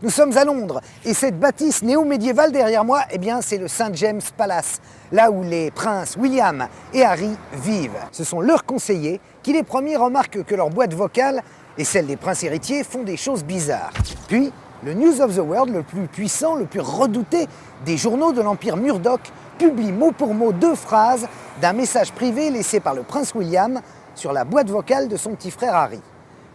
Nous sommes à Londres et cette bâtisse néo-médiévale derrière moi, eh bien, c'est le St James Palace, là où les princes William et Harry vivent. Ce sont leurs conseillers qui les premiers remarquent que leur boîte vocale et celle des princes héritiers font des choses bizarres. Puis, le News of the World, le plus puissant, le plus redouté des journaux de l'Empire Murdoch, publie mot pour mot 2 phrases d'un message privé laissé par le prince William sur la boîte vocale de son petit frère Harry.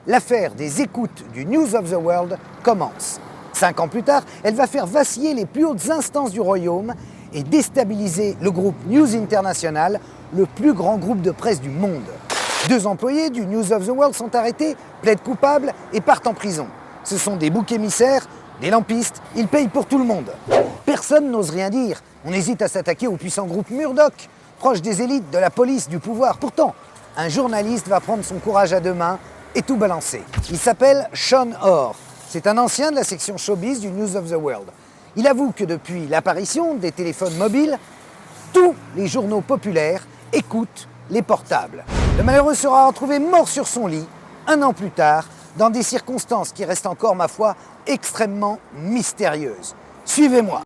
L'affaire des écoutes du News of the World commence. 5 ans plus tard, elle va faire vaciller les plus hautes instances du royaume et déstabiliser le groupe News International, le plus grand groupe de presse du monde. 2 employés du News of the World sont arrêtés, plaident coupables et partent en prison. Ce sont des boucs émissaires, des lampistes, ils payent pour tout le monde. Personne n'ose rien dire. On hésite à s'attaquer au puissant groupe Murdoch, proche des élites, de la police, du pouvoir. Pourtant, un journaliste va prendre son courage à 2 mains et tout balancer. Il s'appelle Sean Orr. C'est un ancien de la section showbiz du News of the World. Il avoue que depuis l'apparition des téléphones mobiles, tous les journaux populaires écoutent les portables. Le malheureux sera retrouvé mort sur son lit, 1 an plus tard, dans des circonstances qui restent encore, ma foi, extrêmement mystérieuses. Suivez-moi.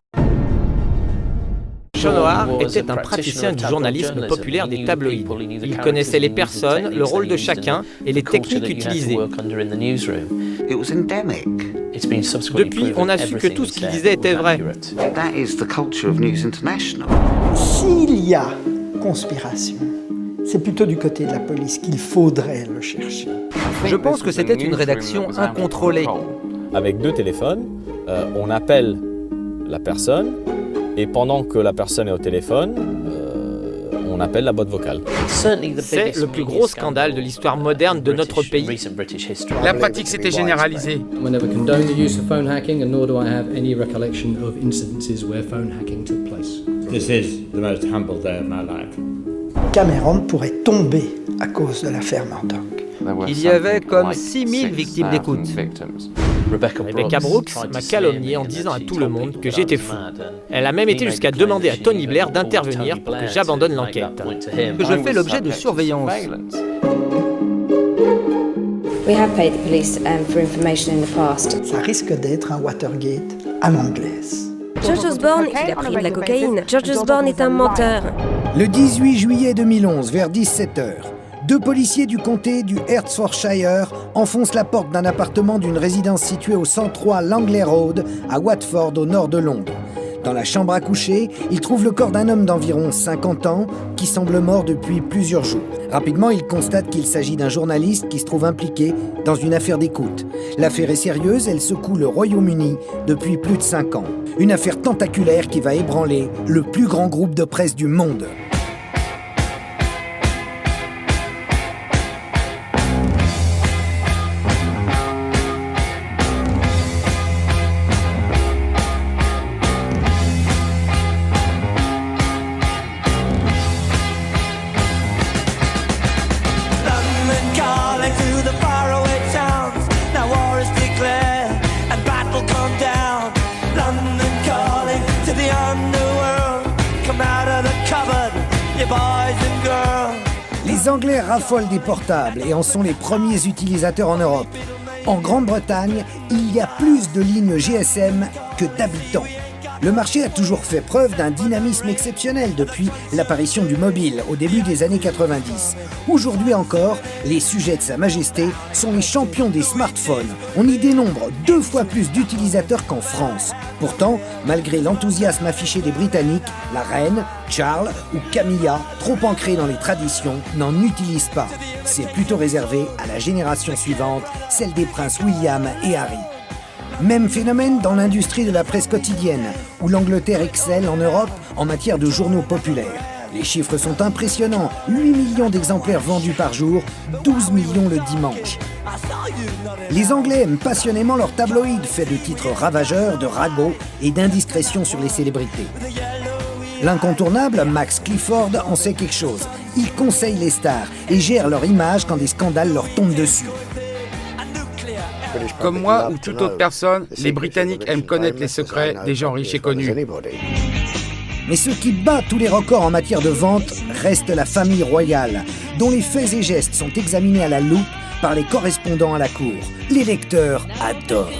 Sean Orr était un praticien du journalisme populaire des tabloïds. Il connaissait les personnes, le rôle de chacun et les techniques utilisées. Depuis, on a su que tout ce qu'il disait était vrai. S'il y a conspiration, c'est plutôt du côté de la police qu'il faudrait le chercher. Je pense que c'était une rédaction incontrôlée. Avec 2 téléphones, on appelle la personne et pendant que la personne est au téléphone, on appelle la boîte vocale. C'est le plus gros scandale de l'histoire moderne de notre pays. La pratique s'était généralisée. I never condone the use of phone hacking, and nor do I have any recollection of incidences where phone hacking took place. This is the most humble day of my life. Cameron pourrait tomber à cause de l'affaire Murdoch. Il y avait comme 6000 victimes d'écoute. Rebecca Brooks m'a calomnié en disant à tout le monde que j'étais fou. Elle a même été jusqu'à demander à Tony Blair d'intervenir pour que j'abandonne l'enquête. Que je fais l'objet de surveillance. We have paid the police for information in the past. Ça risque d'être un Watergate à l'anglaise. George Osborne, il a pris de la cocaïne. George Osborne est un menteur. Le 18 juillet 2011, vers 17h, 2 policiers du comté du Hertfordshire enfoncent la porte d'un appartement d'une résidence située au 103 Langley Road, à Watford, au nord de Londres. Dans la chambre à coucher, ils trouvent le corps d'un homme d'environ 50 ans qui semble mort depuis plusieurs jours. Rapidement, ils constatent qu'il s'agit d'un journaliste qui se trouve impliqué dans une affaire d'écoute. L'affaire est sérieuse, elle secoue le Royaume-Uni depuis plus de 5 ans. Une affaire tentaculaire qui va ébranler le plus grand groupe de presse du monde. Les Anglais raffolent des portables et en sont les premiers utilisateurs en Europe. En Grande-Bretagne, il y a plus de lignes GSM que d'habitants. Le marché a toujours fait preuve d'un dynamisme exceptionnel depuis l'apparition du mobile au début des années 90. Aujourd'hui encore, les sujets de Sa Majesté sont les champions des smartphones. On y dénombre 2 fois plus d'utilisateurs qu'en France. Pourtant, malgré l'enthousiasme affiché des Britanniques, la reine, Charles ou Camilla, trop ancrés dans les traditions, n'en utilisent pas. C'est plutôt réservé à la génération suivante, celle des princes William et Harry. Même phénomène dans l'industrie de la presse quotidienne, où l'Angleterre excelle en Europe en matière de journaux populaires. Les chiffres sont impressionnants, 8 millions d'exemplaires vendus par jour, 12 millions le dimanche. Les Anglais aiment passionnément leurs tabloïds, faits de titres ravageurs, de ragots et d'indiscrétions sur les célébrités. L'incontournable Max Clifford en sait quelque chose. Il conseille les stars et gère leur image quand des scandales leur tombent dessus. Comme moi ou toute autre personne, les Britanniques aiment connaître les secrets des gens riches et connus. Mais ce qui bat tous les records en matière de vente reste la famille royale, dont les faits et gestes sont examinés à la loupe par les correspondants à la cour. Les lecteurs adorent.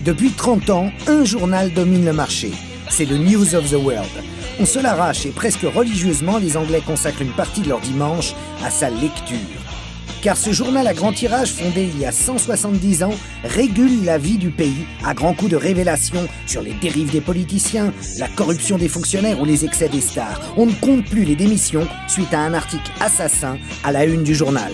Depuis 30 ans, un journal domine le marché. C'est le News of the World. On se l'arrache et presque religieusement, les Anglais consacrent une partie de leur dimanche à sa lecture. Car ce journal à grand tirage, fondé il y a 170 ans, régule la vie du pays à grands coups de révélations sur les dérives des politiciens, la corruption des fonctionnaires ou les excès des stars. On ne compte plus les démissions suite à un article assassin à la une du journal.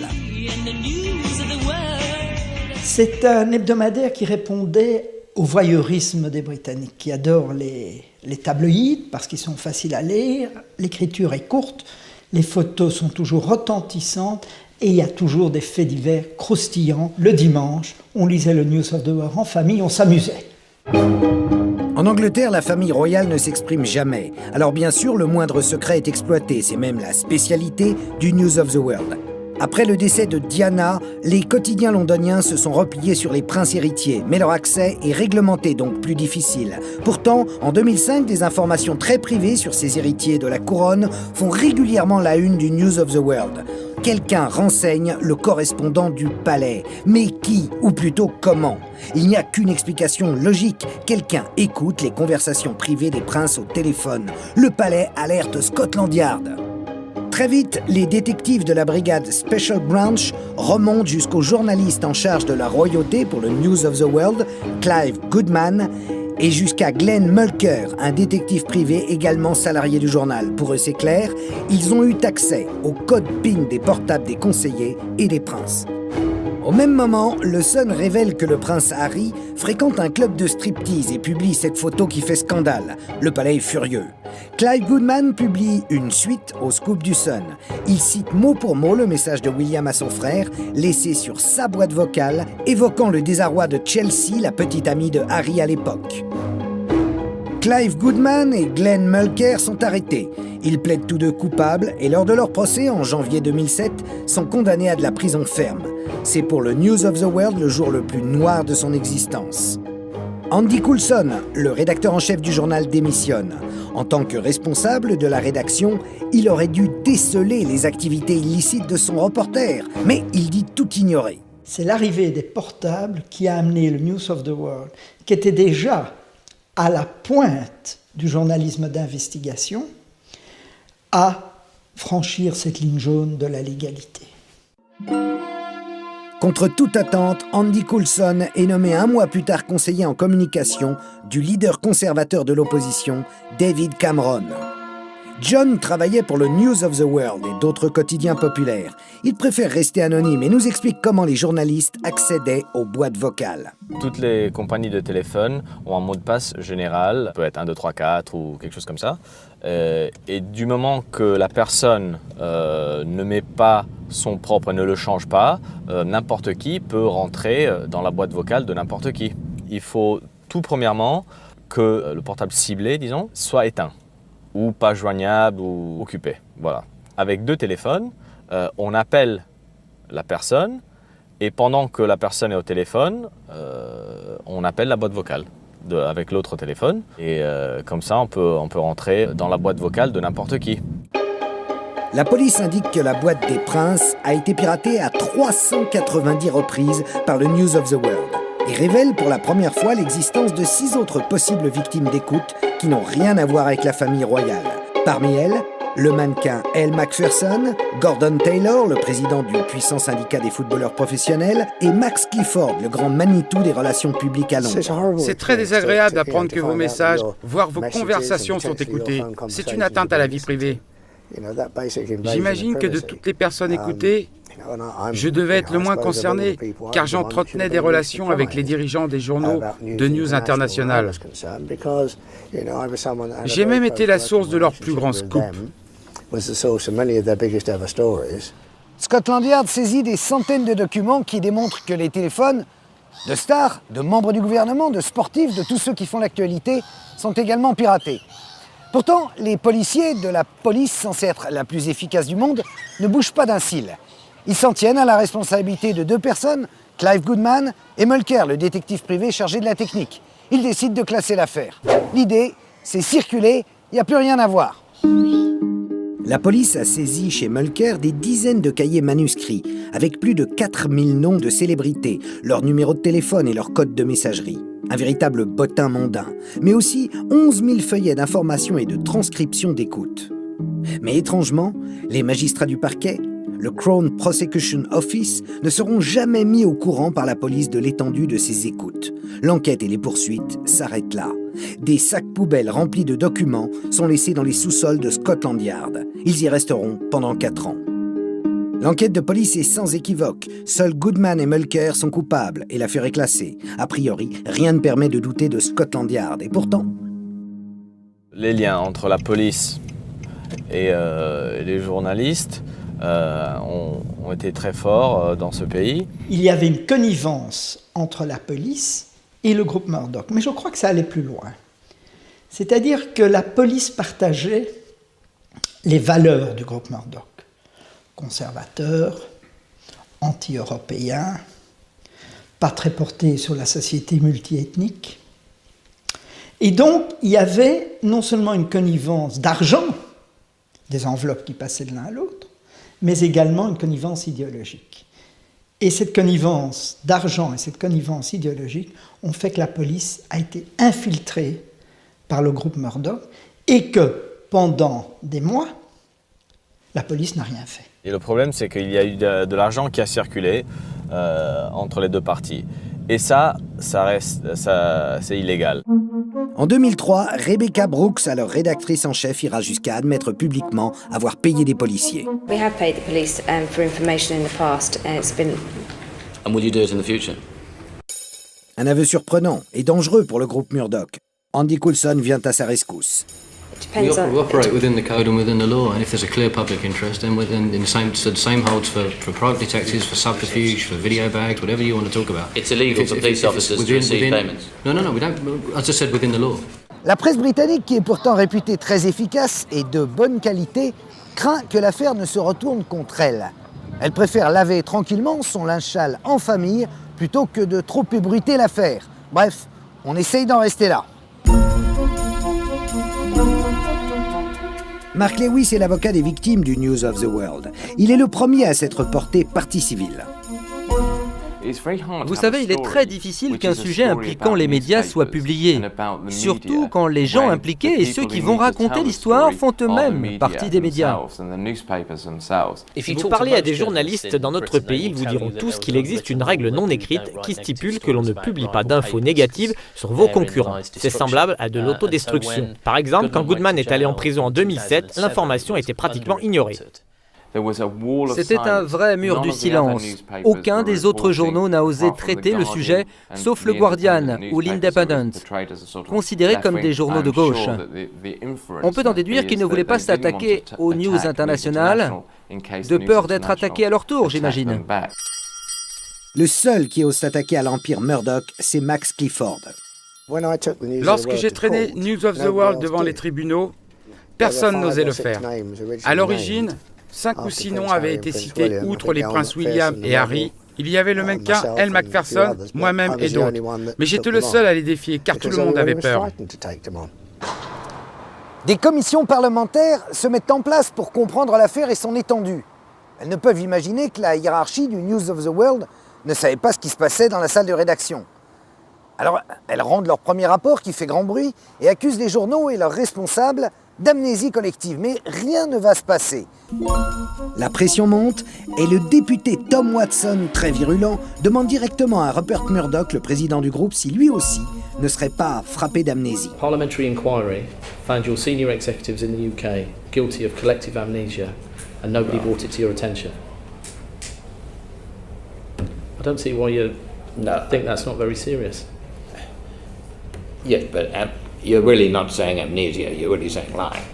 C'est un hebdomadaire qui répondait au voyeurisme des Britanniques, qui adorent les tabloïds parce qu'ils sont faciles à lire, l'écriture est courte, les photos sont toujours retentissantes et il y a toujours des faits divers croustillants. Le dimanche, on lisait le News of the World en famille, on s'amusait. En Angleterre, la famille royale ne s'exprime jamais. Alors bien sûr, le moindre secret est exploité, c'est même la spécialité du News of the World. Après le décès de Diana, les quotidiens londoniens se sont repliés sur les princes héritiers, mais leur accès est réglementé, donc plus difficile. Pourtant, en 2005, des informations très privées sur ces héritiers de la couronne font régulièrement la une du News of the World. Quelqu'un renseigne le correspondant du palais. Mais qui, ou plutôt comment? Il n'y a qu'une explication logique. Quelqu'un écoute les conversations privées des princes au téléphone. Le palais alerte Scotland Yard. Très vite, les détectives de la brigade Special Branch remontent jusqu'au journaliste en charge de la royauté pour le News of the World, Clive Goodman, et jusqu'à Glenn Mulcair, un détective privé également salarié du journal. Pour eux, c'est clair, ils ont eu accès au code PIN des portables des conseillers et des princes. Au même moment, le Sun révèle que le prince Harry fréquente un club de striptease et publie cette photo qui fait scandale. Le palais est furieux. Clive Goodman publie une suite au scoop du Sun. Il cite mot pour mot le message de William à son frère, laissé sur sa boîte vocale, évoquant le désarroi de Chelsea, la petite amie de Harry à l'époque. Clive Goodman et Glenn Mulcair sont arrêtés. Ils plaident tous deux coupables et lors de leur procès en janvier 2007, sont condamnés à de la prison ferme. C'est pour le News of the World le jour le plus noir de son existence. Andy Coulson, le rédacteur en chef du journal, démissionne. En tant que responsable de la rédaction, il aurait dû déceler les activités illicites de son reporter, mais il dit tout ignorer. C'est l'arrivée des portables qui a amené le News of the World, qui était déjà à la pointe du journalisme d'investigation, à franchir cette ligne jaune de la légalité. Contre toute attente, Andy Coulson est nommé un mois plus tard conseiller en communication du leader conservateur de l'opposition, David Cameron. John travaillait pour le News of the World et d'autres quotidiens populaires. Il préfère rester anonyme et nous explique comment les journalistes accédaient aux boîtes vocales. Toutes les compagnies de téléphone ont un mot de passe général, ça peut être 1, 2, 3, 4 ou quelque chose comme ça. Et du moment que la personne ne met pas son propre, ne le change pas, n'importe qui peut rentrer dans la boîte vocale de n'importe qui. Il faut tout premièrement que le portable ciblé, disons, soit éteint ou pas joignable ou occupé. Voilà. Avec 2 téléphones, on appelle la personne et pendant que la personne est au téléphone, on appelle la boîte vocale avec l'autre téléphone et comme ça on peut rentrer dans la boîte vocale de n'importe qui. La police indique que la boîte des princes a été piratée à 390 reprises par le News of the World et révèle pour la première fois l'existence de 6 autres possibles victimes d'écoute qui n'ont rien à voir avec la famille royale. Parmi elles, le mannequin Elle Macpherson, Gordon Taylor, le président du puissant syndicat des footballeurs professionnels, et Max Clifford, le grand Manitou des relations publiques à Londres. C'est très désagréable d'apprendre que vos messages, voire vos conversations sont écoutées. C'est une atteinte à la vie privée. J'imagine que de toutes les personnes écoutées, je devais être le moins concerné, car j'entretenais des relations avec les dirigeants des journaux de News International. J'ai même été la source de leur plus grand scoop. Scotland Yard saisit des centaines de documents qui démontrent que les téléphones de stars, de membres du gouvernement, de sportifs, de tous ceux qui font l'actualité, sont également piratés. Pourtant, les policiers de la police, censée être la plus efficace du monde, ne bougent pas d'un cil. Ils s'en tiennent à la responsabilité de 2 personnes, Clive Goodman et Mulcair, le détective privé chargé de la technique. Ils décident de classer l'affaire. L'idée, c'est circuler, il n'y a plus rien à voir. La police a saisi chez Mulcair des dizaines de cahiers manuscrits, avec plus de 4000 noms de célébrités, leurs numéros de téléphone et leurs codes de messagerie. un véritable bottin mondain, mais aussi 11 000 feuillets d'informations et de transcriptions d'écoute. Mais étrangement, les magistrats du parquet, le Crown Prosecution Office, ne seront jamais mis au courant par la police de l'étendue de ces écoutes. L'enquête et les poursuites s'arrêtent là. Des sacs poubelles remplis de documents sont laissés dans les sous-sols de Scotland Yard. Ils y resteront pendant 4 ans. L'enquête de police est sans équivoque. Seuls Goodman et Mulcair sont coupables et l'affaire est classée. A priori, rien ne permet de douter de Scotland Yard. Et pourtant... Les liens entre la police et les journalistes ont été très forts dans ce pays. Il y avait une connivence entre la police et le groupe Murdoch. Mais je crois que ça allait plus loin. C'est-à-dire que la police partageait les valeurs du groupe Murdoch. Conservateur, anti-européen, pas très porté sur la société multiethnique. Et donc, il y avait non seulement une connivence d'argent, des enveloppes qui passaient de l'un à l'autre, mais également une connivence idéologique. Et cette connivence d'argent et cette connivence idéologique ont fait que la police a été infiltrée par le groupe Murdoch et que, pendant des mois, la police n'a rien fait. Et le problème, c'est qu'il y a eu de l'argent qui a circulé entre les deux parties. Et ça c'est illégal. En 2003, Rebecca Brooks, alors rédactrice en chef, ira jusqu'à admettre publiquement avoir payé des policiers. We have paid the police for information in the past, and it's been... And will you do it in the future? Un aveu surprenant et dangereux pour le groupe Murdoch. Andy Coulson vient à sa rescousse. We operate within the code and within the law, and if there's a clear public interest, then the same holds for private detectives, for subterfuge, for video bags, whatever you want to talk about. It's illegal for police officers to receive payments. No, we don't. As I said, within the law. La presse britannique, qui est pourtant réputée très efficace et de bonne qualité, craint que l'affaire ne se retourne contre elle. Elle préfère laver tranquillement son linge sale en famille plutôt que de trop ébruiter l'affaire. Bref, on essaye d'en rester là. Mark Lewis est l'avocat des victimes du News of the World. Il est le premier à s'être porté partie civile. Vous savez, il est très difficile qu'un sujet impliquant les médias soit publié, surtout quand les gens impliqués et ceux qui vont raconter l'histoire font eux-mêmes partie des médias. Si vous parlez à des journalistes dans notre pays, ils vous diront tous qu'il existe une règle non écrite qui stipule que l'on ne publie pas d'infos négatives sur vos concurrents. C'est semblable à de l'autodestruction. Par exemple, quand Goodman est allé en prison en 2007, l'information était pratiquement ignorée. C'était un vrai mur du silence. Aucun des autres journaux n'a osé traiter le sujet, sauf le Guardian ou l'Independent, considérés comme des journaux de gauche. On peut en déduire qu'ils ne voulaient pas s'attaquer aux news internationales, de peur d'être attaqués à leur tour, j'imagine. Le seul qui ose s'attaquer à l'empire Murdoch, c'est Max Clifford. Lorsque j'ai traîné News of the World devant les tribunaux, personne n'osait le faire. À l'origine, 5 ou 6 noms avaient été cités outre les princes William et Harry. Il y avait le mannequin Elle Macpherson, moi-même et d'autres. Mais j'étais le seul à les défier car tout le monde avait peur. Des commissions parlementaires se mettent en place pour comprendre l'affaire et son étendue. Elles ne peuvent imaginer que la hiérarchie du News of the World ne savait pas ce qui se passait dans la salle de rédaction. Alors, elles rendent leur premier rapport qui fait grand bruit et accusent les journaux et leurs responsables d'amnésie collective. Mais rien ne va se passer. La pression monte et le député Tom Watson, très virulent, demande directement à Rupert Murdoch, le président du groupe, si lui aussi ne serait pas frappé d'amnésie. Parliamentary inquiry found your senior executives in the UK guilty of collective amnesia and nobody brought it to your attention. I don't see why you think that's not very serious. Yeah, but you're really not saying amnesia, you're really saying lying.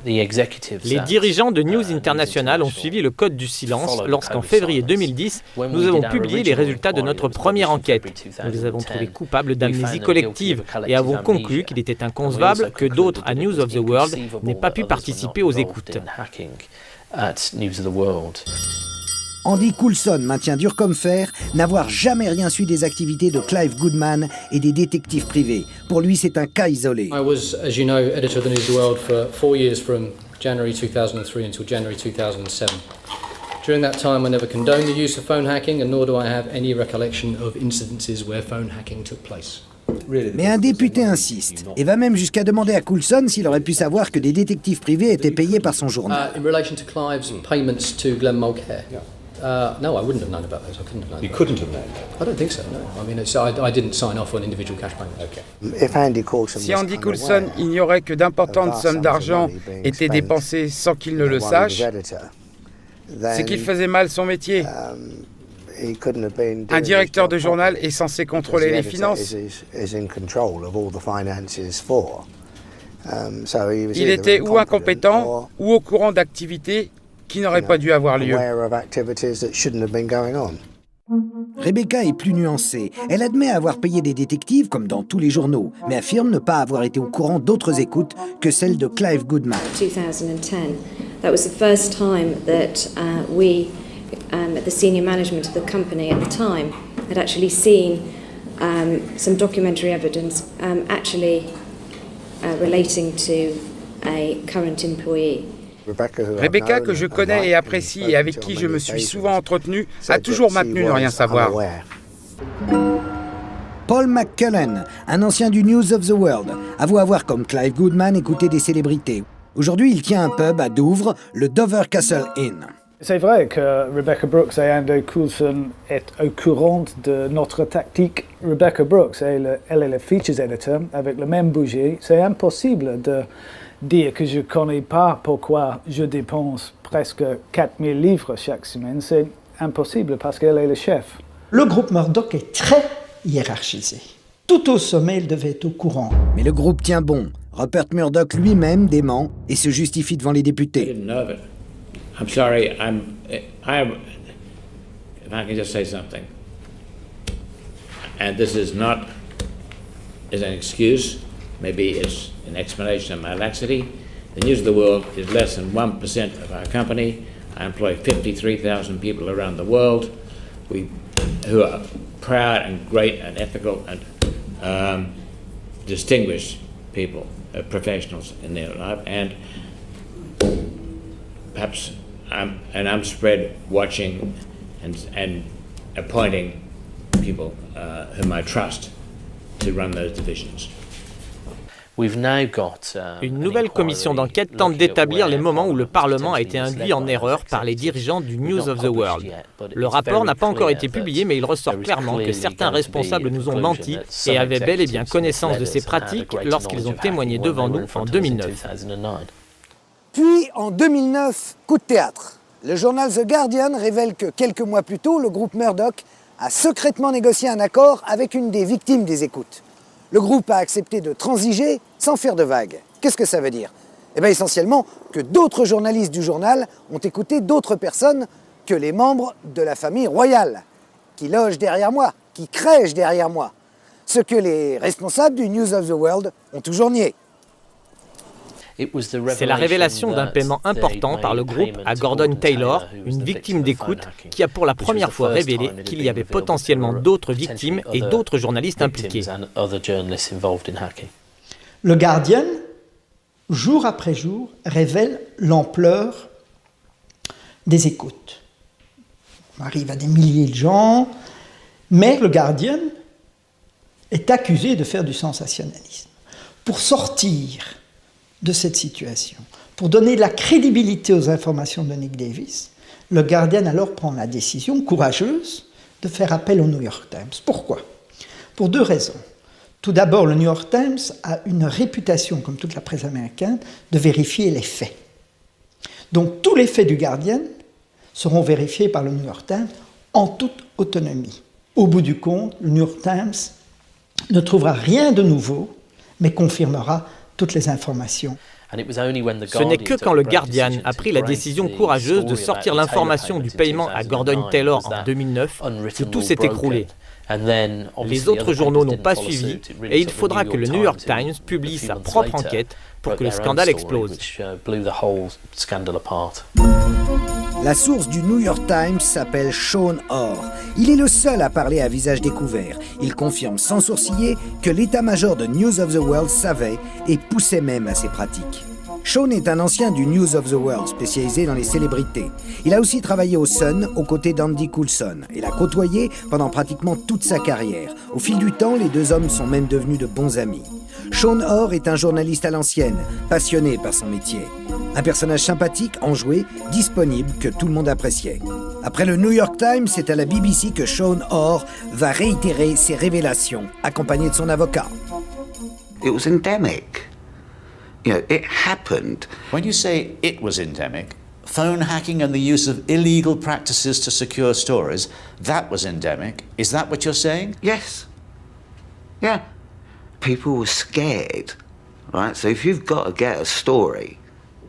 Les dirigeants de News International ont suivi le code du silence lorsqu'en février 2010, nous avons publié les résultats de notre première enquête. Nous les avons trouvés coupables d'amnésie collective et avons conclu qu'il était inconcevable que d'autres à News of the World n'aient pas pu participer aux écoutes. Andy Coulson maintient dur comme fer n'avoir jamais rien su des activités de Clive Goodman et des détectives privés. Pour lui, c'est un cas isolé. I was, as you know, editor of the News of the World for 4 years from January 2003 until January 2007. During that time, I never condoned the use of phone hacking, and nor do I have any recollection of incidences where phone hacking took place. Mais un député insiste et va même jusqu'à demander à Coulson s'il aurait pu savoir que des détectives privés étaient payés par son journal. In relation to Clive's payments to Glenn Mulcair. No, I wouldn't have known about those. I couldn't have known. You couldn't have known that? I don't think so, no. I mean, I didn't sign off on individual cash payments. Okay. Si Andy Coulson ignorait que d'importantes sommes d'argent étaient dépensées sans qu'il ne le sache, c'est qu'il faisait mal son métier. Un directeur de journal est censé contrôler les finances. Il était ou incompétent ou au courant d'activités qui n'auraient pas dû avoir lieu. Rebecca est plus nuancée. Elle admet avoir payé des détectives, comme dans tous les journaux, mais affirme ne pas avoir été au courant d'autres écoutes que celle de Clive Goodman. 2010, that was the first time that we, the senior management of the company at the time, had actually seen some documentary evidence relating to a current employee. Rebecca, que je connais et apprécie et avec qui je me suis souvent entretenu, a toujours maintenu ne rien savoir. Paul McCullen, un ancien du News of the World, avoue avoir, comme Clive Goodman, écouté des célébrités. Aujourd'hui, il tient un pub à Douvres, le Dover Castle Inn. C'est vrai que Rebecca Brooks et Andy Coulson est au courant de notre tactique. Rebecca Brooks, elle est le features editor avec le même budget. C'est impossible de dire que je ne connais pas pourquoi je dépense presque 4000 livres chaque semaine. C'est impossible parce qu'elle est le chef. Le groupe Murdoch est très hiérarchisé. Tout au sommet, il devait être au courant. Mais le groupe tient bon. Rupert Murdoch lui-même dément et se justifie devant les députés. I'm sorry, if I can just say something, and this is not as an excuse, maybe it's an explanation of my laxity. The News of the World is less than 1% of our company. I employ 53,000 people around the world who are proud and great and ethical and distinguished people, professionals in their life, and perhaps I'm spread watching and appointing people whom I trust to run those divisions. Une nouvelle commission d'enquête tente d'établir les moments où le Parlement a été induit en erreur par les dirigeants du News of the World. Le rapport n'a pas encore été publié, mais il ressort clairement que certains responsables nous ont menti et avaient bel et bien connaissance de ces pratiques lorsqu'ils ont témoigné devant nous en 2009. Puis, en 2009, coup de théâtre. Le journal The Guardian révèle que quelques mois plus tôt, le groupe Murdoch a secrètement négocié un accord avec une des victimes des écoutes. Le groupe a accepté de transiger sans faire de vagues. Qu'est-ce que ça veut dire? Eh bien, essentiellement, que d'autres journalistes du journal ont écouté d'autres personnes que les membres de la famille royale, qui logent derrière moi, qui crèchent derrière moi. Ce que les responsables du News of the World ont toujours nié. C'est la révélation d'un paiement important par le groupe à Gordon Taylor, une victime d'écoute, qui a pour la première fois révélé qu'il y avait potentiellement d'autres victimes et d'autres journalistes impliqués. Le Guardian, jour après jour, révèle l'ampleur des écoutes. On arrive à des milliers de gens, mais le Guardian est accusé de faire du sensationnalisme. Pour sortir de cette situation, pour donner de la crédibilité aux informations de Nick Davis, le Guardian alors prend la décision courageuse de faire appel au New York Times. Pourquoi? Pour deux raisons. Tout d'abord, le New York Times a une réputation, comme toute la presse américaine, de vérifier les faits. Donc tous les faits du Guardian seront vérifiés par le New York Times en toute autonomie. Au bout du compte, le New York Times ne trouvera rien de nouveau, mais confirmera toutes les informations. Ce n'est que quand le Guardian a pris la décision courageuse de sortir l'information du paiement à Gordon Taylor en 2009 que tout s'est écroulé. Les autres journaux n'ont pas suivi et il faudra que le New York Times publie sa propre enquête pour que le scandale explose. La source du New York Times s'appelle Sean Orr. Il est le seul à parler à visage découvert. Il confirme sans sourciller que l'état-major de News of the World savait et poussait même à ces pratiques. Sean est un ancien du News of the World, spécialisé dans les célébrités. Il a aussi travaillé au Sun, aux côtés d'Andy Coulson, et l'a côtoyé pendant pratiquement toute sa carrière. Au fil du temps, les deux hommes sont même devenus de bons amis. Sean Orr est un journaliste à l'ancienne, passionné par son métier. Un personnage sympathique, enjoué, disponible, que tout le monde appréciait. Après le New York Times, c'est à la BBC que Sean Orr va réitérer ses révélations, accompagné de son avocat. It was endemic. You know, it happened. When you say it was endemic, phone hacking and the use of illegal practices to secure stories, that was endemic. Is that what you're saying? Yes. Yeah. People were scared, right? So if you've got to get a story,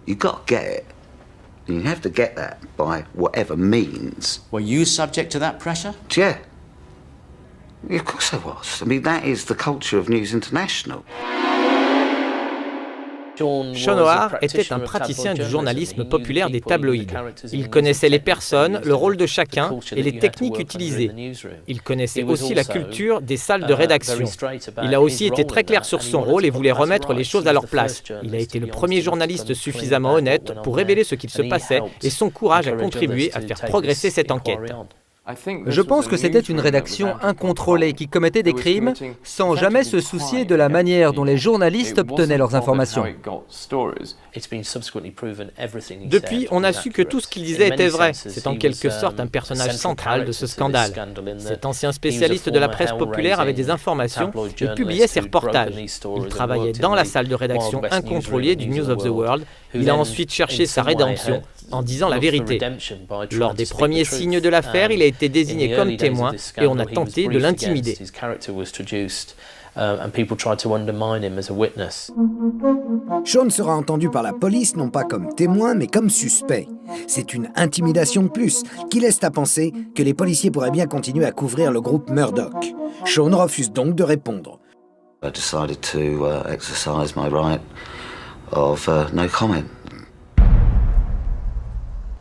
you've got to get it. And you have to get that by whatever means. Were you subject to that pressure? Yeah. Yeah, of course I was. I mean, that is the culture of News International. Sean O'Hare était un praticien du journalisme populaire des tabloïds. Il connaissait les personnes, le rôle de chacun et les techniques utilisées. Il connaissait aussi la culture des salles de rédaction. Il a aussi été très clair sur son rôle et voulait remettre les choses à leur place. Il a été le premier journaliste suffisamment honnête pour révéler ce qu'il se passait et son courage a contribué à faire progresser cette enquête. Je pense que c'était une rédaction incontrôlée qui commettait des crimes sans jamais se soucier de la manière dont les journalistes obtenaient leurs informations. Depuis, on a su que tout ce qu'il disait était vrai. C'est en quelque sorte un personnage central de ce scandale. Cet ancien spécialiste de la presse populaire avait des informations et publiait ses reportages. Il travaillait dans la salle de rédaction incontrôlée du News of the World. Il a ensuite cherché sa rédemption en disant la vérité. Lors des premiers signes de l'affaire, il a été désigné comme témoin et on a tenté de l'intimider. Sean sera entendu par la police non pas comme témoin mais comme suspect. C'est une intimidation de plus qui laisse à penser que les policiers pourraient bien continuer à couvrir le groupe Murdoch. Sean refuse donc de répondre. I decided to exercise my right of no comment.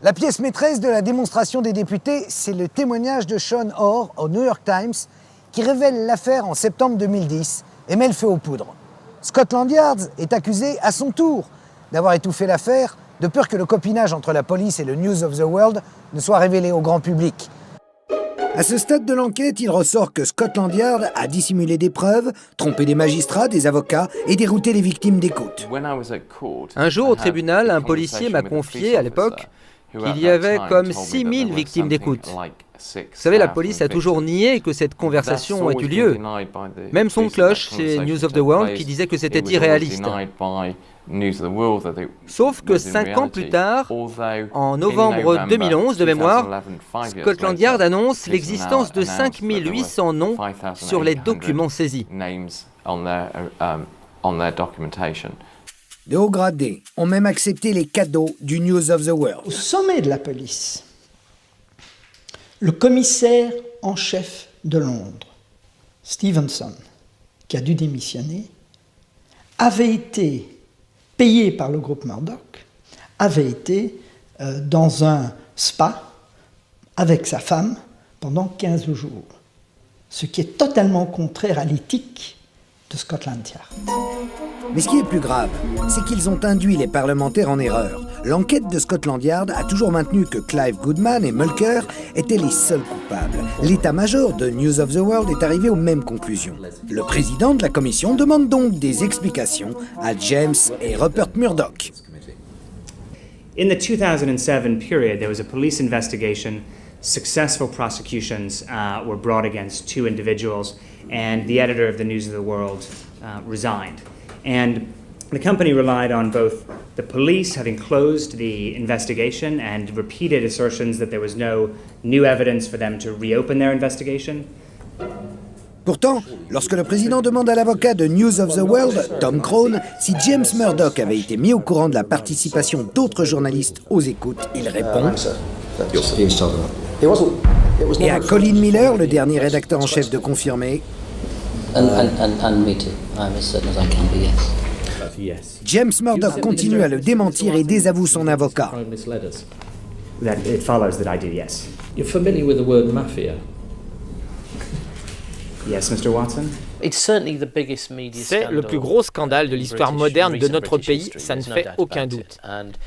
La pièce maîtresse de la démonstration des députés, c'est le témoignage de Sean Orr au New York Times qui révèle l'affaire en septembre 2010 et met le feu aux poudres. Scotland Yard est accusé à son tour d'avoir étouffé l'affaire de peur que le copinage entre la police et le News of the World ne soit révélé au grand public. À ce stade de l'enquête, il ressort que Scotland Yard a dissimulé des preuves, trompé des magistrats, des avocats et dérouté les victimes d'écoute. Un jour au tribunal, un policier m'a confié à l'époque qu'il y avait comme 6000 victimes d'écoute. Vous savez, la police a toujours nié que cette conversation ait eu lieu. Même son de cloche chez News of the World qui disait que c'était irréaliste. Sauf que 5 ans plus tard, en novembre 2011 de mémoire, Scotland Yard annonce l'existence de 5800 noms sur les documents saisis. De hauts gradés ont même accepté les cadeaux du News of the World. Au sommet de la police, le commissaire en chef de Londres, Stevenson, qui a dû démissionner, avait été payé par le groupe Murdoch, avait été dans un spa avec sa femme pendant 15 jours, ce qui est totalement contraire à l'éthique de Scotland Yard. Mais ce qui est plus grave, c'est qu'ils ont induit les parlementaires en erreur. L'enquête de Scotland Yard a toujours maintenu que Clive Goodman et Mulcair étaient les seuls coupables. L'état-major de News of the World est arrivé aux mêmes conclusions. Le président de la commission demande donc des explications à James et Rupert Murdoch. In the 2007 period, there was a police investigation. Successful prosecutions were brought against 2 individuals, and the editor of the News of the World resigned. And the company relied on both the police having closed the investigation and repeated assertions that there was no new evidence for them to reopen their investigation. Pourtant, lorsque le président demande à l'avocat de News of the World, Tom Crone, si James Murdoch avait été mis au courant de la participation d'autres journalistes aux écoutes, il répond et à Colin Miller, le dernier rédacteur en chef, de confirmer. James Murdoch continue à le démentir et désavoue son avocat. It follows that I do, yes. You're familiar with the word mafia? Yes, Mr. Watson? C'est le plus gros scandale de l'histoire moderne de notre pays, ça ne fait aucun doute.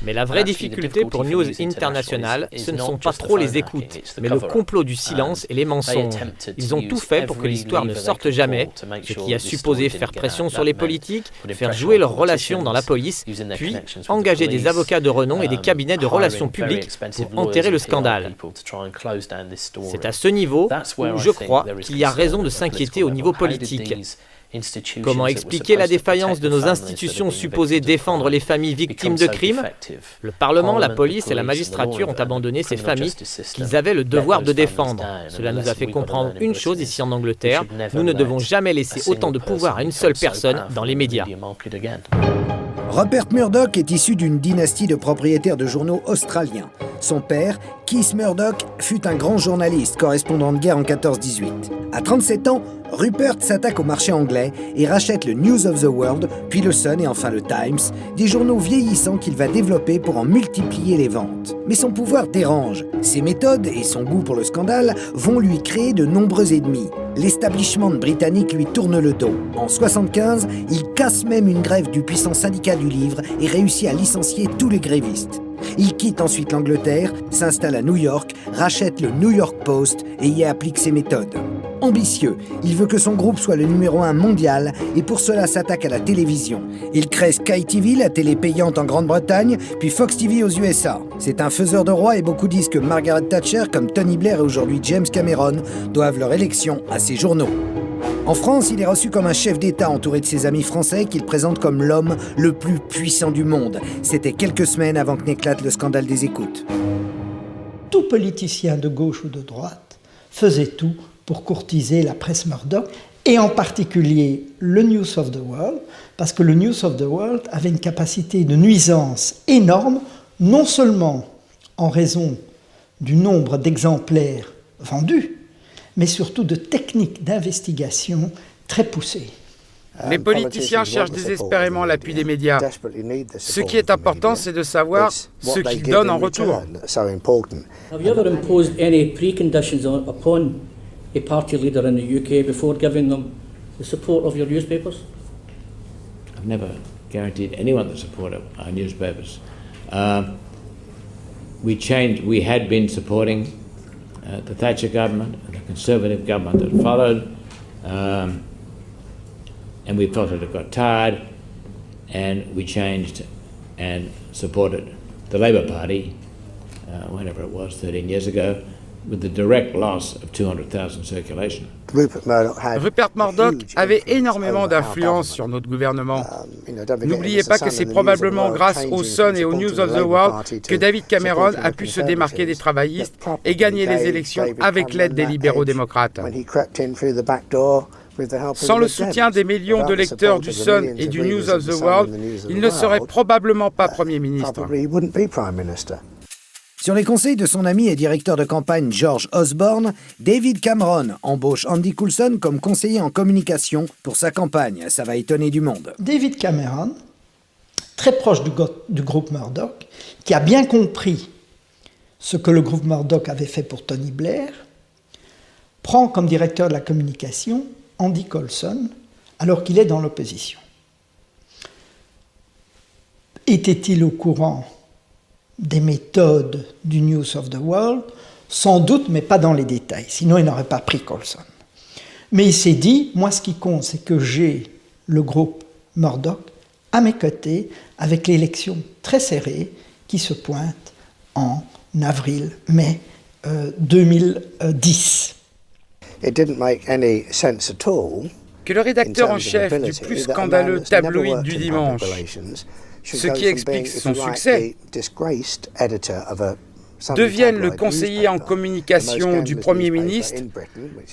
Mais la vraie difficulté pour News International, ce ne sont pas trop les écoutes, mais le complot du silence et les mensonges. Ils ont tout fait pour que l'histoire ne sorte jamais, ce qui a supposé faire pression sur les politiques, faire jouer leurs relations dans la police, puis engager des avocats de renom et des cabinets de relations publiques pour enterrer le scandale. C'est à ce niveau où je crois qu'il y a raison de s'inquiéter au niveau politique. Comment expliquer la défaillance de nos institutions supposées défendre les familles victimes de crimes? Le Parlement, la police et la magistrature ont abandonné ces familles qu'ils avaient le devoir de défendre. Cela nous a fait comprendre une chose ici en Angleterre, nous ne devons jamais laisser autant de pouvoir à une seule personne dans les médias. Rupert Murdoch est issu d'une dynastie de propriétaires de journaux australiens. Son père, Keith Murdoch, fut un grand journaliste, correspondant de guerre en 14-18. À 37 ans, Rupert s'attaque au marché anglais et rachète le News of the World, puis le Sun et enfin le Times, des journaux vieillissants qu'il va développer pour en multiplier les ventes. Mais son pouvoir dérange. Ses méthodes et son goût pour le scandale vont lui créer de nombreux ennemis. L'establishment britannique lui tourne le dos. En 1975, il casse même une grève du puissant syndicat du livre et réussit à licencier tous les grévistes. Il quitte ensuite l'Angleterre, s'installe à New York, rachète le New York Post et y applique ses méthodes. Ambitieux, il veut que son groupe soit le numéro 1 mondial et pour cela s'attaque à la télévision. Il crée Sky TV, la télé payante en Grande-Bretagne, puis Fox TV aux USA. C'est un faiseur de rois et beaucoup disent que Margaret Thatcher, comme Tony Blair et aujourd'hui James Cameron, doivent leur élection à ces journaux. En France, il est reçu comme un chef d'État entouré de ses amis français qu'il présente comme l'homme le plus puissant du monde. C'était quelques semaines avant que n'éclate le scandale des écoutes. Tout politicien de gauche ou de droite faisait tout pour courtiser la presse Murdoch, et en particulier le News of the World, parce que le News of the World avait une capacité de nuisance énorme, non seulement en raison du nombre d'exemplaires vendus, mais surtout de techniques d'investigation très poussées. Les politiciens cherchent désespérément l'appui des médias. Ce qui est important, c'est de savoir ce qu'ils donnent en retour. Have you ever imposed any preconditions upon a party leader in the UK before giving them the support of your newspapers? I've never guaranteed anyone the support of our newspapers. We had been supporting the Thatcher government and the Conservative government that followed, and we felt it had got tired, and we changed and supported the Labour Party, whenever it was, 13 years ago, with the direct loss of 200,000 circulation. Rupert Murdoch avait énormément d'influence sur notre gouvernement. N'oubliez pas que c'est probablement grâce au Sun et au News of the World que David Cameron a pu se démarquer des travaillistes et gagner les élections avec l'aide des libéraux-démocrates. Sans le soutien des millions de lecteurs du Sun et du News of the World, il ne serait probablement pas Premier ministre. Sur les conseils de son ami et directeur de campagne George Osborne, David Cameron embauche Andy Coulson comme conseiller en communication pour sa campagne. Ça va étonner du monde. David Cameron, très proche du groupe Murdoch, qui a bien compris ce que le groupe Murdoch avait fait pour Tony Blair, prend comme directeur de la communication Andy Coulson alors qu'il est dans l'opposition. Était-il au courant des méthodes du News of the World? Sans doute, mais pas dans les détails, sinon il n'aurait pas pris Coulson. Mais il s'est dit, moi ce qui compte, c'est que j'ai le groupe Murdoch à mes côtés, avec l'élection très serrée qui se pointe en avril-mai 2010. Que le rédacteur en chef du plus scandaleux tabloïd du dimanche, ce qui explique son succès, devienne le conseiller en communication du Premier ministre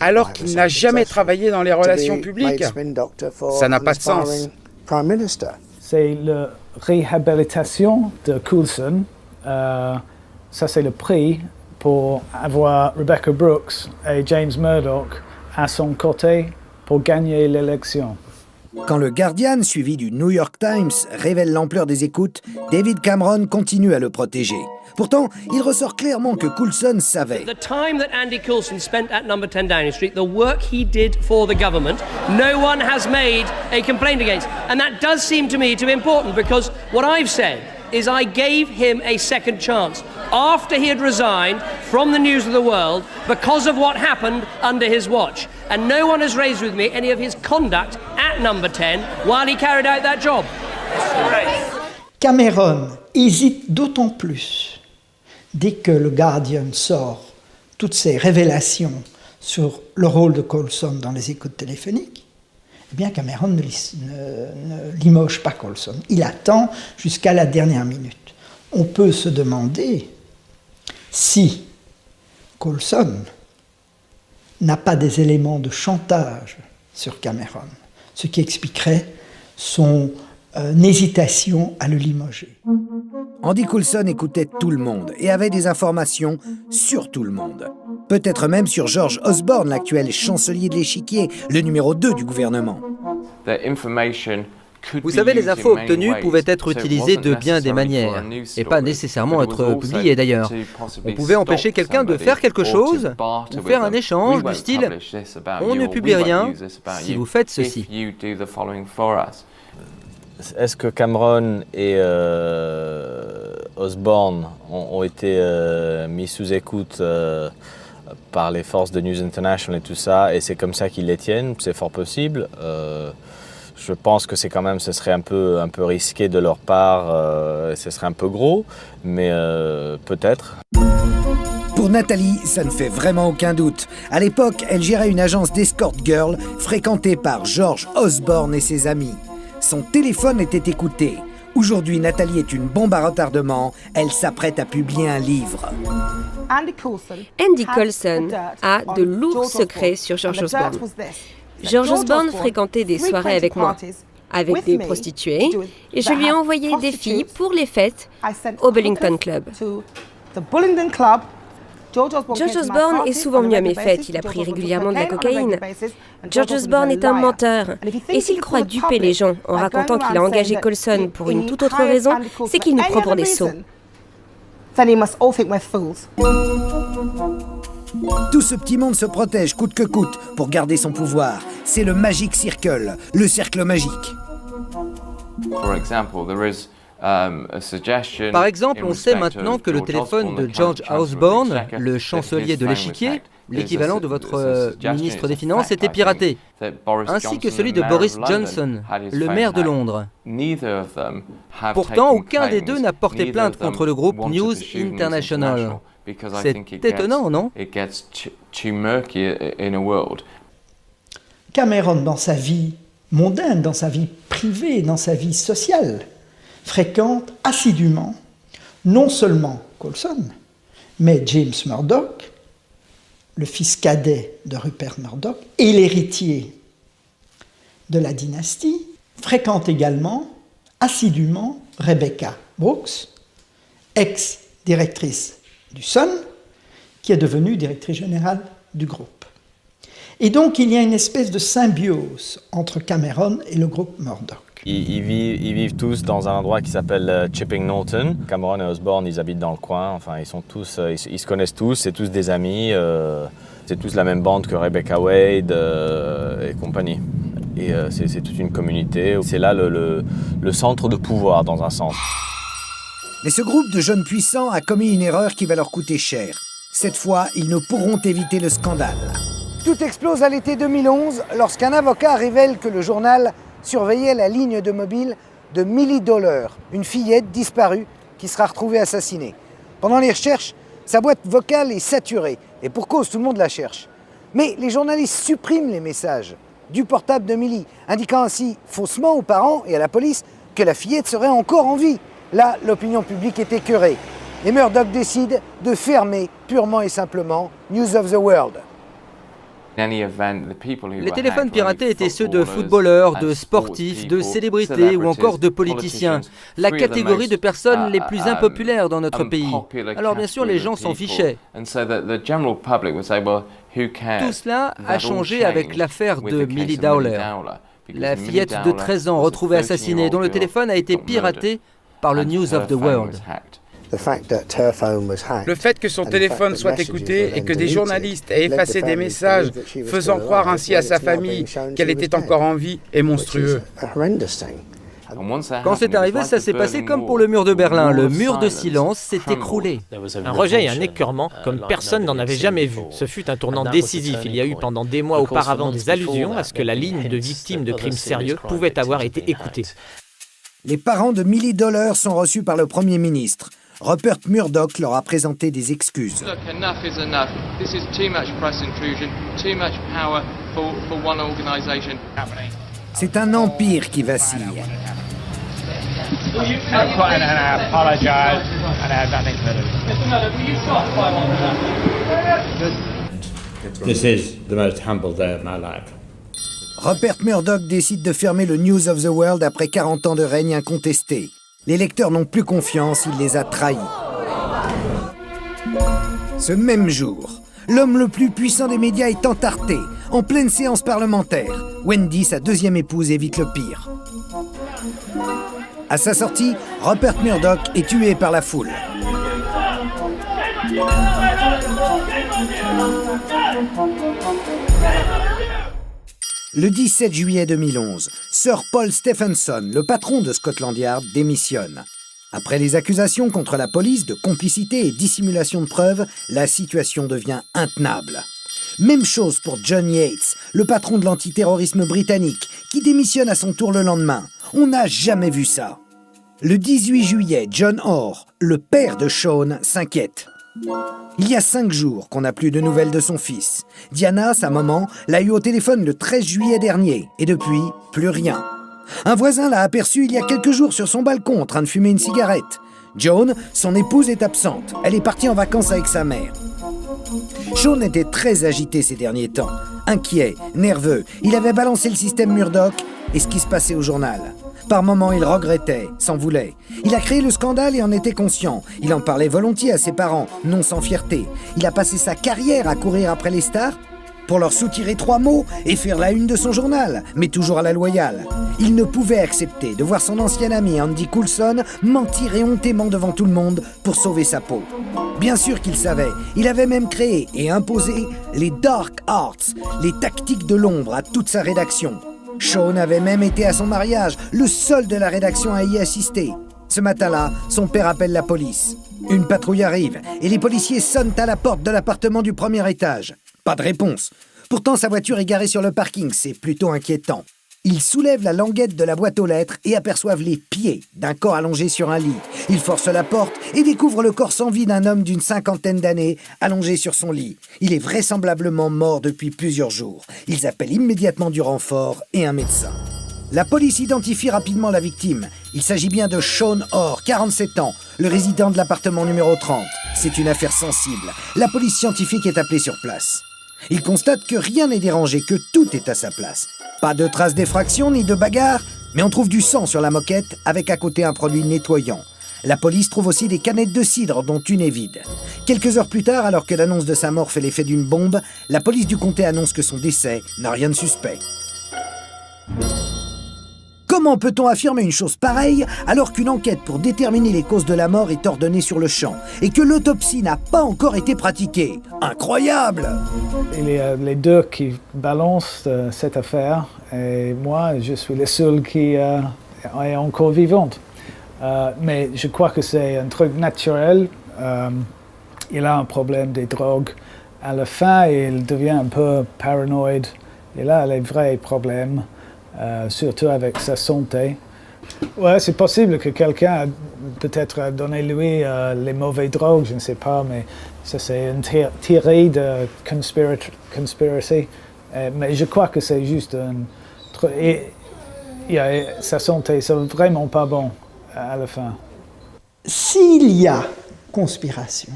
alors qu'il n'a jamais travaillé dans les relations publiques. Ça n'a pas de sens. C'est la réhabilitation de Coulson. Ça, c'est le prix pour avoir Rebekah Brooks et James Murdoch à son côté pour gagner l'élection. Quand le Guardian, suivi du New York Times, révèle l'ampleur des écoutes, David Cameron continue à le protéger. Pourtant, il ressort clairement que Coulson savait. The time that Andy Coulson spent at number 10 Downing Street, the work he did for the government, no one has made a complaint against. And that does seem to me to be important because what I've said is I gave him a second chance after he had resigned from the News of the World because of what happened under his watch. And no one has raised with me any of his conduct at number 10 while he carried out that job. Cameron hésite d'autant plus dès que le Guardian sort toutes ces révélations sur le rôle de Coulson dans les écoutes téléphoniques. Eh bien, Cameron ne limoge pas Coulson. Il attend jusqu'à la dernière minute. On peut se demander si Coulson n'a pas des éléments de chantage sur Cameron, ce qui expliquerait son hésitation à le limoger. Andy Coulson écoutait tout le monde et avait des informations sur tout le monde. Peut-être même sur George Osborne, l'actuel chancelier de l'échiquier, le numéro 2 du gouvernement. Vous savez, les infos obtenues pouvaient être utilisées de bien des manières, et pas nécessairement être publiées d'ailleurs. On pouvait empêcher quelqu'un de faire quelque chose, ou faire un échange du style « On ne publie rien si vous faites ceci ». Est-ce que Cameron et Osborne ont été mis sous écoute par les forces de News International et tout ça, et c'est comme ça qu'ils les tiennent? C'est fort possible. Je pense que ce serait un peu risqué de leur part, ce serait un peu gros, mais peut-être. Pour Nathalie, ça ne fait vraiment aucun doute. À l'époque, elle gérait une agence d'escort girl fréquentée par George Osborne et ses amis. Son téléphone était écouté. Aujourd'hui, Nathalie est une bombe à retardement. Elle s'apprête à publier un livre. Andy Coulson a de lourds secrets sur George Osborne. George Osborne fréquentait des soirées avec moi, avec des prostituées, et je lui ai envoyé des filles pour les fêtes au Bullingdon Club. George Osborne est souvent venu à mes fêtes, il a pris régulièrement de la cocaïne. George Osborne est un menteur, et s'il croit duper les gens en racontant qu'il a engagé Coulson pour une toute autre raison, c'est qu'il nous prend pour des sots. Tout ce petit monde se protège coûte que coûte pour garder son pouvoir. C'est le Magic Circle, le cercle magique. Par exemple, on sait maintenant que le téléphone de George Osborne, le chancelier de l'échiquier, l'équivalent de votre ministre des Finances, était piraté, ainsi que celui de Boris Johnson, le maire de Londres. Pourtant, aucun des deux n'a porté plainte contre le groupe News International. C'est étonnant, non? Cameron, dans sa vie mondaine, dans sa vie privée, dans sa vie sociale, fréquente assidûment non seulement Coulson, mais James Murdoch, le fils cadet de Rupert Murdoch et l'héritier de la dynastie, fréquente également assidûment Rebecca Brooks, ex-directrice du Sun, qui est devenue directrice générale du groupe. Et donc il y a une espèce de symbiose entre Cameron et le groupe Murdoch. Ils vivent tous dans un endroit qui s'appelle Chipping Norton. Cameron et Osborne, ils habitent dans le coin. Enfin, ils se connaissent tous, c'est tous des amis. C'est tous la même bande que Rebecca Wade et compagnie. Et c'est toute une communauté. C'est là le centre de pouvoir, dans un sens. Mais ce groupe de jeunes puissants a commis une erreur qui va leur coûter cher. Cette fois, ils ne pourront éviter le scandale. Tout explose à l'été 2011 lorsqu'un avocat révèle que le journal surveillait la ligne de mobile de Millie Dowler, une fillette disparue qui sera retrouvée assassinée. Pendant les recherches, sa boîte vocale est saturée, et pour cause, tout le monde la cherche. Mais les journalistes suppriment les messages du portable de Millie, indiquant ainsi faussement aux parents et à la police que la fillette serait encore en vie. Là, l'opinion publique est écœurée. Et Murdoch décide de fermer purement et simplement News of the World. Les téléphones piratés étaient ceux de footballeurs, de sportifs, de célébrités ou encore de politiciens, la catégorie de personnes les plus impopulaires dans notre pays. Alors bien sûr, les gens s'en fichaient. Tout cela a changé avec l'affaire de Millie Dowler, la fillette de 13 ans retrouvée assassinée, dont le téléphone a été piraté par le News of the World. Le fait que son téléphone soit écouté et que des journalistes aient effacé des messages faisant croire ainsi à sa famille qu'elle était encore en vie est monstrueux. Quand c'est arrivé, ça s'est passé comme pour le mur de Berlin. Le mur de silence s'est écroulé. Un rejet et un écœurement comme personne n'en avait jamais vu. Ce fut un tournant décisif. Il y a eu pendant des mois auparavant des allusions à ce que la ligne de victimes de crimes sérieux pouvait avoir été écoutée. Les parents de Millie Dollar sont reçus par le Premier ministre. Rupert Murdoch leur a présenté des excuses. C'est un empire qui vacille. This is the most humble day of my life. Rupert Murdoch décide de fermer le News of the World après 40 ans de règne incontesté. Les lecteurs n'ont plus confiance, il les a trahis. Ce même jour, l'homme le plus puissant des médias est entarté, en pleine séance parlementaire. Wendy, sa deuxième épouse, évite le pire. À sa sortie, Rupert Murdoch est tué par la foule. Le 17 juillet 2011, Sir Paul Stephenson, le patron de Scotland Yard, démissionne. Après les accusations contre la police de complicité et dissimulation de preuves, la situation devient intenable. Même chose pour John Yates, le patron de l'antiterrorisme britannique, qui démissionne à son tour le lendemain. On n'a jamais vu ça. Le 18 juillet, John Orr, le père de Sean, s'inquiète. Il y a 5 jours qu'on n'a plus de nouvelles de son fils. Diana, sa maman, l'a eu au téléphone le 13 juillet dernier, et depuis, plus rien. Un voisin l'a aperçu il y a quelques jours sur son balcon en train de fumer une cigarette. Joan, son épouse, est absente. Elle est partie en vacances avec sa mère. Sean était très agité ces derniers temps. Inquiet, nerveux, il avait balancé le système Murdoch et ce qui se passait au journal. Par moments, il regrettait, s'en voulait. Il a créé le scandale et en était conscient. Il en parlait volontiers à ses parents, non sans fierté. Il a passé sa carrière à courir après les stars pour leur soutirer 3 mots et faire la une de son journal, mais toujours à la loyale. Il ne pouvait accepter de voir son ancien ami Andy Coulson mentir éhontément devant tout le monde pour sauver sa peau. Bien sûr qu'il savait, il avait même créé et imposé les Dark Arts, les tactiques de l'ombre à toute sa rédaction. Sean avait même été à son mariage, le seul de la rédaction à y assister. Ce matin-là, son père appelle la police. Une patrouille arrive et les policiers sonnent à la porte de l'appartement du premier étage. Pas de réponse. Pourtant, sa voiture est garée sur le parking, c'est plutôt inquiétant. Ils soulèvent la languette de la boîte aux lettres et aperçoivent les pieds d'un corps allongé sur un lit. Ils forcent la porte et découvrent le corps sans vie d'un homme d'une 50aine d'années allongé sur son lit. Il est vraisemblablement mort depuis plusieurs jours. Ils appellent immédiatement du renfort et un médecin. La police identifie rapidement la victime. Il s'agit bien de Sean Orr, 47 ans, le résident de l'appartement numéro 30. C'est une affaire sensible. La police scientifique est appelée sur place. Il constate que rien n'est dérangé, que tout est à sa place. Pas de traces d'effraction ni de bagarre, mais on trouve du sang sur la moquette avec à côté un produit nettoyant. La police trouve aussi des canettes de cidre dont une est vide. Quelques heures plus tard, alors que l'annonce de sa mort fait l'effet d'une bombe, la police du comté annonce que son décès n'a rien de suspect. Comment peut-on affirmer une chose pareille alors qu'une enquête pour déterminer les causes de la mort est ordonnée sur le champ et que l'autopsie n'a pas encore été pratiquée? Incroyable! Il y a les deux qui balancent cette affaire et moi, je suis le seul qui est encore vivante. Mais je crois que c'est un truc naturel. Il a un problème des drogues. À la fin, il devient un peu paranoïde. Il a les vrais problèmes. Surtout avec sa santé. Ouais, c'est possible que quelqu'un a peut-être donné lui les mauvaises drogues, je ne sais pas, mais ça c'est une théorie de conspiracy. Mais je crois que c'est juste sa santé, c'est vraiment pas bon à la fin. S'il y a conspiration,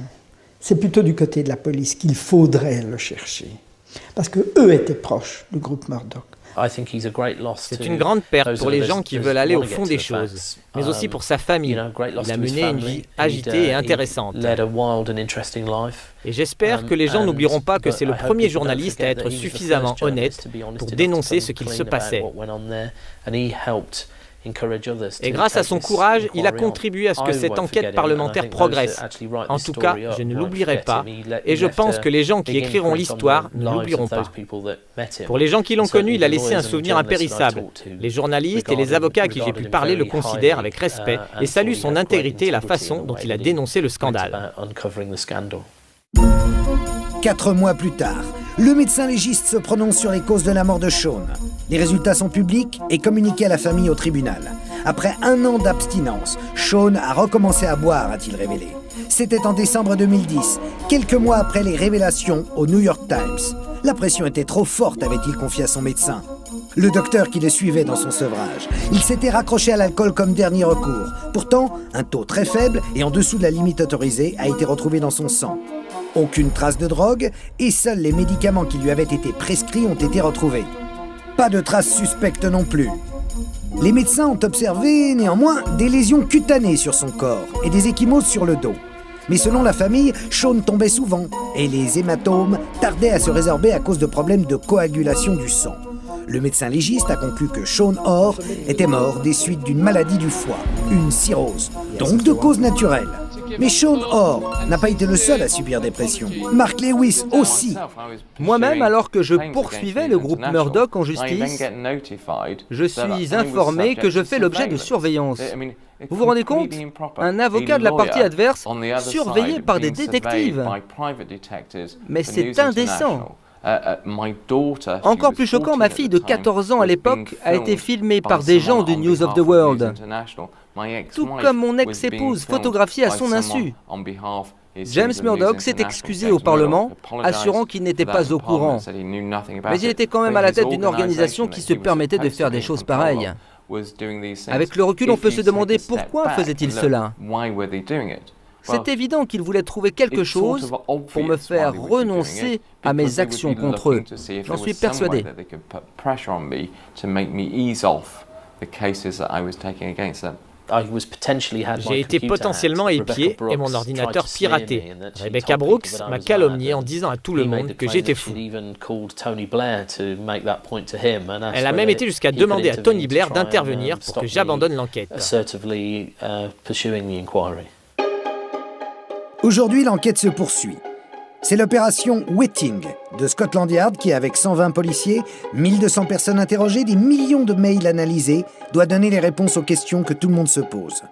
c'est plutôt du côté de la police qu'il faudrait le chercher. Parce qu'eux étaient proches du groupe Murdoch. C'est une grande perte pour les gens qui veulent aller au fond des choses, mais aussi pour sa famille. Il a mené une vie agitée et intéressante. Et j'espère que les gens n'oublieront pas que c'est le premier journaliste à être suffisamment honnête pour dénoncer ce qu'il se passait. Et grâce à son courage, il a contribué à ce que cette enquête parlementaire progresse. En tout cas, je ne l'oublierai pas, et je pense que les gens qui écriront l'histoire ne l'oublieront pas. Pour les gens qui l'ont connu, il a laissé un souvenir impérissable. Les journalistes et les avocats à qui j'ai pu parler le considèrent avec respect et saluent son intégrité et la façon dont il a dénoncé le scandale. 4 mois plus tard, le médecin légiste se prononce sur les causes de la mort de Sean. Les résultats sont publics et communiqués à la famille au tribunal. Après 1 an d'abstinence, Sean a recommencé à boire, a-t-il révélé. C'était en décembre 2010, quelques mois après les révélations au New York Times. La pression était trop forte, avait-il confié à son médecin. Le docteur qui le suivait dans son sevrage. Il s'était raccroché à l'alcool comme dernier recours. Pourtant, un taux très faible et en dessous de la limite autorisée a été retrouvé dans son sang. Aucune trace de drogue et seuls les médicaments qui lui avaient été prescrits ont été retrouvés. Pas de traces suspectes non plus. Les médecins ont observé néanmoins des lésions cutanées sur son corps et des ecchymoses sur le dos. Mais selon la famille, Sean tombait souvent et les hématomes tardaient à se résorber à cause de problèmes de coagulation du sang. Le médecin légiste a conclu que Sean Orr était mort des suites d'une maladie du foie, une cirrhose, donc de cause naturelle. Mais Sean Orr n'a pas été le seul à subir des pressions. Mark Lewis aussi. Moi-même, alors que je poursuivais le groupe Murdoch en justice, je suis informé que je fais l'objet de surveillance. Vous vous rendez compte? Un avocat de la partie adverse surveillé par des détectives. Mais c'est indécent. Encore plus choquant, ma fille de 14 ans à l'époque a été filmée par des gens du News of the World. Tout comme mon ex-épouse photographiée à son insu. James Murdoch s'est excusé au Parlement, assurant qu'il n'était pas au courant. Mais il était quand même à la tête d'une organisation qui se permettait de faire des choses pareilles. Avec le recul, on peut se demander pourquoi faisait-il cela. C'est évident qu'il voulait trouver quelque chose pour me faire renoncer à mes actions contre eux. J'en suis persuadé. J'ai été potentiellement épié et mon ordinateur piraté. Rebecca Brooks m'a calomnié en disant à tout le monde que j'étais fou. Elle a même été jusqu'à demander à Tony Blair d'intervenir pour que j'abandonne l'enquête. Aujourd'hui, l'enquête se poursuit. C'est l'opération Wetting de Scotland Yard qui, avec 120 policiers, 1200 personnes interrogées, des millions de mails analysés, doit donner les réponses aux questions que tout le monde se pose.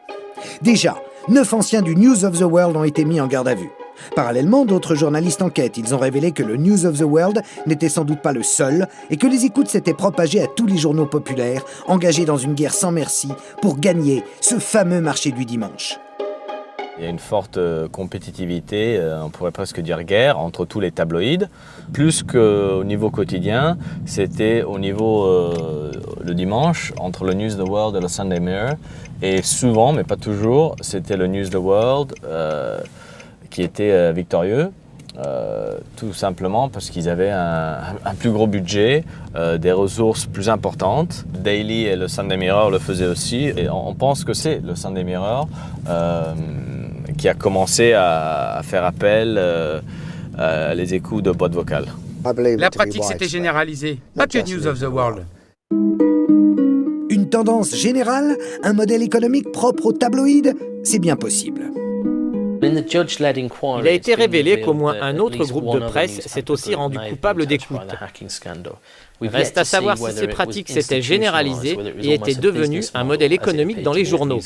Déjà, 9 anciens du News of the World ont été mis en garde à vue. Parallèlement, d'autres journalistes enquêtent. Ils ont révélé que le News of the World n'était sans doute pas le seul et que les écoutes s'étaient propagées à tous les journaux populaires, engagés dans une guerre sans merci pour gagner ce fameux marché du dimanche. Il y a une forte compétitivité, on pourrait presque dire guerre, entre tous les tabloïds. Plus qu'au niveau quotidien, c'était au niveau le dimanche, entre le News the World et le Sunday Mirror. Et souvent, mais pas toujours, c'était le News the World qui était victorieux. Tout simplement parce qu'ils avaient un plus gros budget, des ressources plus importantes. Daily et le Sunday Mirror le faisaient aussi. Et on pense que c'est le Sunday Mirror qui a commencé à faire appel à les écoutes de boîtes vocales. La pratique s'était généralisée, pas que News of the World. Une tendance générale, un modèle économique propre aux tabloïds, c'est bien possible. Il a été révélé qu'au moins un autre groupe de presse s'est aussi rendu coupable d'écoute. Reste à savoir si ces pratiques s'étaient généralisées et étaient devenues un modèle économique dans les journaux.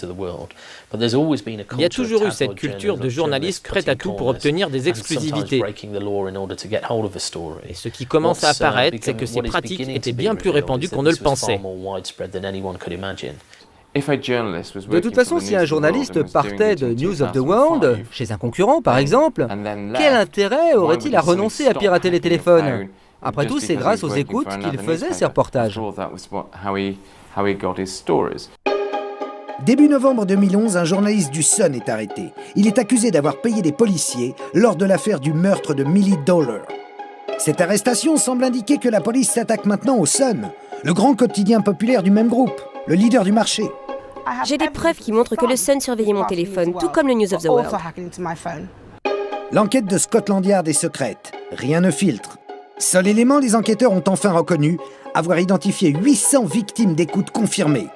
Il y a toujours eu cette culture de journalistes prêts à tout pour obtenir des exclusivités. Et ce qui commence à apparaître, c'est que ces pratiques étaient bien plus répandues qu'on ne le pensait. De toute façon, si un journaliste partait de News of the World, chez un concurrent par exemple, quel intérêt aurait-il à renoncer à pirater les téléphones? Après tout, c'est grâce aux écoutes qu'il faisait ces reportages. Début novembre 2011, un journaliste du Sun est arrêté. Il est accusé d'avoir payé des policiers lors de l'affaire du meurtre de Millie Dowler. Cette arrestation semble indiquer que la police s'attaque maintenant au Sun, le grand quotidien populaire du même groupe, le leader du marché. J'ai des preuves qui montrent que le Sun surveillait mon téléphone, tout comme le News of the World. L'enquête de Scotland Yard est secrète. Rien ne filtre. Seul élément, les enquêteurs ont enfin reconnu avoir identifié 800 victimes d'écoute confirmées.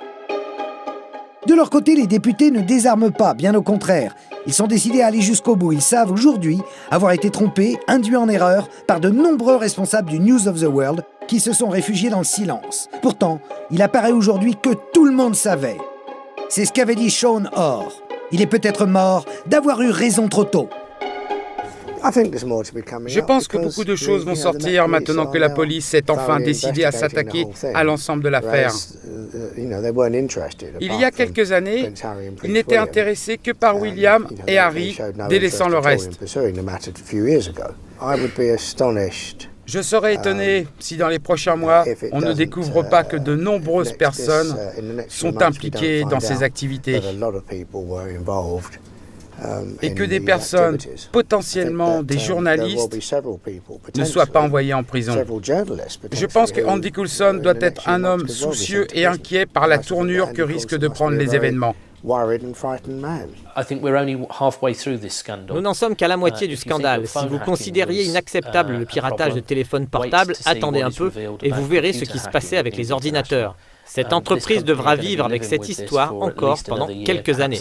De leur côté, les députés ne désarment pas, bien au contraire. Ils sont décidés à aller jusqu'au bout. Ils savent aujourd'hui avoir été trompés, induits en erreur par de nombreux responsables du News of the World qui se sont réfugiés dans le silence. Pourtant, il apparaît aujourd'hui que tout le monde savait. C'est ce qu'avait dit Sean Orr. Il est peut-être mort d'avoir eu raison trop tôt. Je pense que beaucoup de choses vont sortir maintenant que la police s'est enfin décidée à s'attaquer à l'ensemble de l'affaire. Il y a quelques années, ils n'étaient intéressés que par William et Harry, délaissant le reste. Je serais étonné si dans les prochains mois, on ne découvre pas que de nombreuses personnes sont impliquées dans ces activités et que des personnes, potentiellement des journalistes, ne soient pas envoyés en prison. Je pense que Andy Coulson doit être un homme soucieux et inquiet par la tournure que risquent de prendre les événements. Nous n'en sommes qu'à la moitié du scandale. Si vous considériez inacceptable le piratage de téléphones portables, attendez un peu et vous verrez ce qui se passait avec les ordinateurs. Cette entreprise devra vivre avec cette histoire encore pendant quelques années.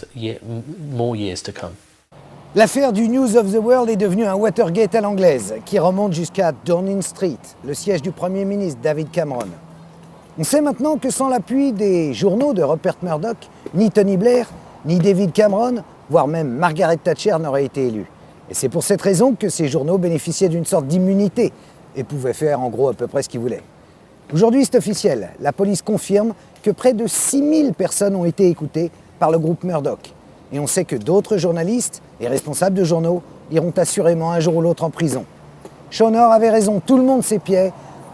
L'affaire du News of the World est devenue un Watergate à l'anglaise, qui remonte jusqu'à Downing Street, le siège du Premier ministre David Cameron. On sait maintenant que sans l'appui des journaux de Rupert Murdoch, ni Tony Blair, ni David Cameron, voire même Margaret Thatcher n'auraient été élus. Et c'est pour cette raison que ces journaux bénéficiaient d'une sorte d'immunité et pouvaient faire en gros à peu près ce qu'ils voulaient. Aujourd'hui, c'est officiel. La police confirme que près de 6000 personnes ont été écoutées par le groupe Murdoch. Et on sait que d'autres journalistes et responsables de journaux iront assurément un jour ou l'autre en prison. Sean Orr avait raison, tout le monde s'épiait,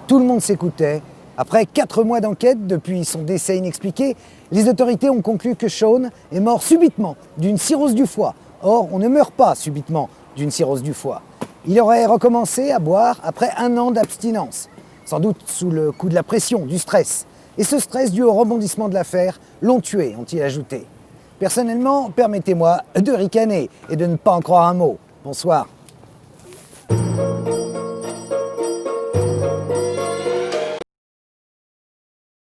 tout le monde s'écoutait. Après 4 mois d'enquête, depuis son décès inexpliqué, les autorités ont conclu que Sean est mort subitement d'une cirrhose du foie. Or, on ne meurt pas subitement d'une cirrhose du foie. Il aurait recommencé à boire après 1 an d'abstinence, sans doute sous le coup de la pression, du stress. Et ce stress dû au rebondissement de l'affaire l'ont tué, ont-ils ajouté. Personnellement, permettez-moi de ricaner et de ne pas en croire un mot. Bonsoir.